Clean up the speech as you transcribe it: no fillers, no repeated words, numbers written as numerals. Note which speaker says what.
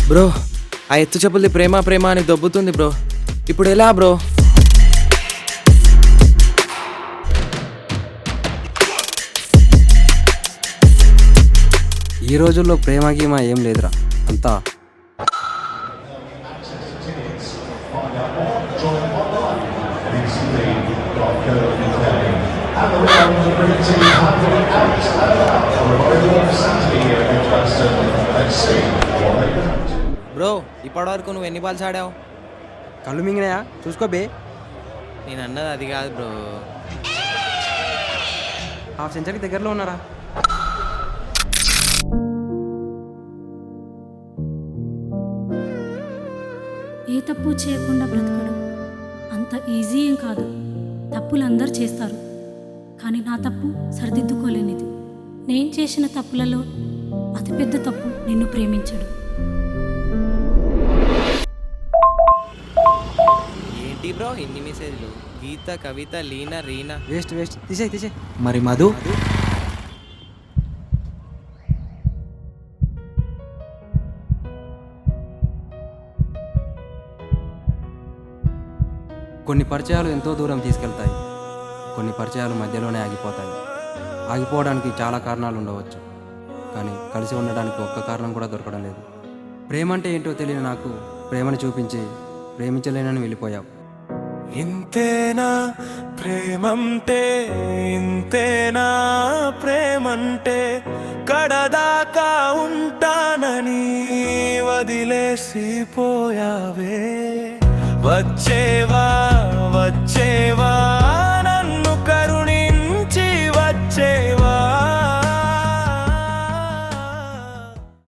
Speaker 1: Bro ఆ ఎత్తు చెప్పులది ప్రేమ ప్రేమ అని దొబ్బుతుంది బ్రో. ఇప్పుడు ఎలా బ్రో?
Speaker 2: ఈ రోజుల్లో ప్రేమ గీమ ఏం లేదురా, అంతా
Speaker 1: బ్రో ఇప్పటి వరకు నువ్వు ఎన్ని బాల్స్ ఆడావు?
Speaker 2: కళ్ళు మింగినాయా చూసుకోబే.
Speaker 1: నేను అన్నది అది కాదు బ్రో.
Speaker 2: హాఫ్ సెంచరీ దగ్గరలో ఉన్నారా?
Speaker 3: ఏ తప్పు చేయకుండా బ్రతకడం అంత ఈజీ ఏం కాదు. తప్పులు అందరు చేస్తారు, కానీ నా తప్పు సరిదిద్దుకోలేనిది. నేను చేసిన తప్పులలో అతిపెద్ద తప్పు నిన్ను ప్రేమించడం.
Speaker 1: ఏంటి బ్రో ఇన్ని మెసేజ్లు? గీత, కవిత, లీనా, రీనా.
Speaker 2: వేస్ట్ తీసే. మరి మధు? కొన్ని పరిచయాలు ఎంతో దూరం తీసుకెళ్తాయి, కొన్ని పరిచయాలు మధ్యలోనే ఆగిపోతాయి. ఆగిపోవడానికి చాలా కారణాలు ఉండవచ్చు, కానీ కలిసి ఉండడానికి ఒక్క కారణం కూడా దొరకడం లేదు. ప్రేమ అంటే ఏంటో తెలియని నాకు ప్రేమను చూపించి ప్రేమించలేనని వెళ్ళిపోయావు.
Speaker 4: ఇంతేనా ప్రేమంటే, ఇంతేనా ప్రేమంటే, కడదాకా ఉంటానని వదిలేసిపోయావే. వచ్చేవా